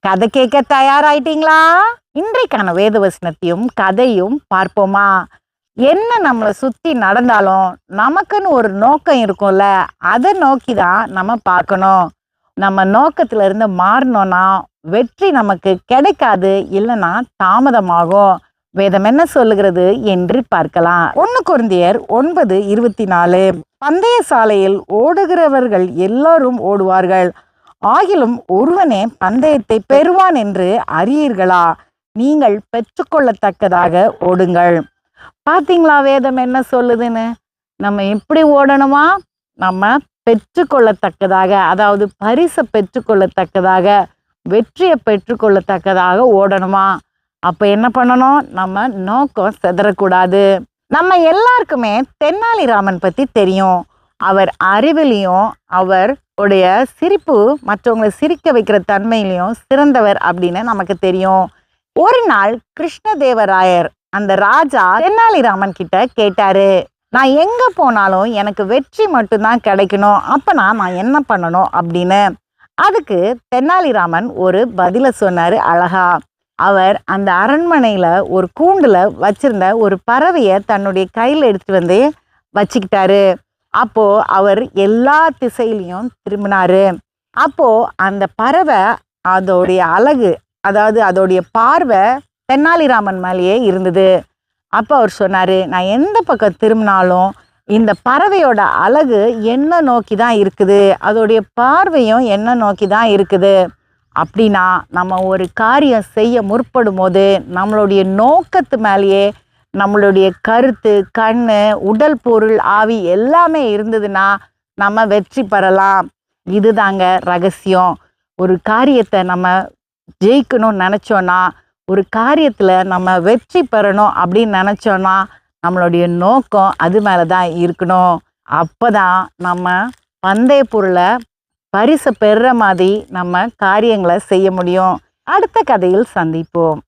கதை கேட்க தயாராயிட்டீங்களா? இன்றைக்கான வேத வசனத்தையும் கதையும் பார்ப்போமா? என்ன நம்மளை சுத்தி நடந்தாலும் நமக்குன்னு ஒரு நோக்கம் இருக்கும்ல, அதை நோக்கி தான் நம்ம பார்க்கணும். நம்ம நோக்கத்துல இருந்து மாறினோம்னா வெற்றி நமக்கு கிடைக்காது, இல்லைன்னா தாமதமாகும். வேதம் என்ன சொல்லுகிறது என்று பார்க்கலாம். 1 கொரிந்தியர் 9:24. பந்தய சாலையில் ஓடுகிறவர்கள் எல்லாரும் ஓடுவார்கள், ஆகிலும் ஒருவனே பந்தயத்தை பெறுவான் என்று அறியீர்களா? நீங்கள் பெற்றுக்கொள்ளத்தக்கதாக ஓடுங்கள். பாத்தீங்களா வேதம் என்ன சொல்லுதுன்னு? நம்ம எப்படி ஓடணுமா? நம்ம பெற்றுக்கொள்ளத்தக்கதாக, அதாவது பரிசை பெற்றுக்கொள்ளத்தக்கதாக, வெற்றியை பெற்றுக்கொள்ளத்தக்கதாக ஓடணுமா? அப்ப என்ன பண்ணணும்? நம்ம நோக்கம் சிதறக்கூடாது. நம்ம எல்லாருக்குமே தெனாலிராமன் பத்தி தெரியும். அவர் அறிவிலையும் அவருடைய சிரிப்பு மற்றவங்களை சிரிக்க வைக்கிற தன்மையிலையும் சிறந்தவர் அப்படின்னு நமக்கு தெரியும். ஒரு நாள் கிருஷ்ணதேவராயர், அந்த ராஜா, தெனாலிராமன் கிட்ட கேட்டாரு, நான் எங்க போனாலும் எனக்கு வெற்றி மட்டும்தான் கிடைக்கணும், அப்பனா நான் என்ன பண்ணணும் அப்படின்னு. அதுக்கு தெனாலிராமன் ஒரு பதில சொன்னாரு அழகா. அவர் அந்த அரண்மனையில ஒரு கூண்டுல வச்சிருந்த ஒரு பறவைய தன்னுடைய கையில எடுத்துட்டு வந்து வச்சுக்கிட்டாரு. அப்போ அவர் எல்லா திசையிலையும் திரும்பினாரு. அப்போ அந்த பறவை அதோடைய அழகு, அதாவது அதோடைய பார்வை தெனாலிராமன் மேலேயே இருந்தது. அப்போ அவர் சொன்னாரு, நான் எந்த பக்கம் திரும்பினாலும் இந்த பறவையோட அழகு என்ன நோக்கி தான் இருக்குது, அதோடைய பார்வையும் என்ன நோக்கி தான் இருக்குது. அப்படின்னா நம்ம ஒரு காரியம் செய்ய முற்படும் போது நம்மளுடைய நோக்கத்து மேலேயே நம்மளுடைய கருத்து, கண்ணு, உடல், பொருள், ஆவி எல்லாமே இருந்ததுன்னா நம்ம வெற்றி பெறலாம். இதுதாங்க ரகசியம். ஒரு காரியத்தை நம்ம ஜெயிக்கணும்னு நினச்சோன்னா, ஒரு காரியத்தில் நம்ம வெற்றி பெறணும் அப்படின்னு நினச்சோன்னா நம்மளுடைய நோக்கம் அது மேலே தான் இருக்கணும். அப்போ தான் நம்ம பந்தய பொருளை பரிசை பெறுற மாதிரி நம்ம காரியங்களை செய்ய முடியும். அடுத்த கதையில் சந்திப்போம்.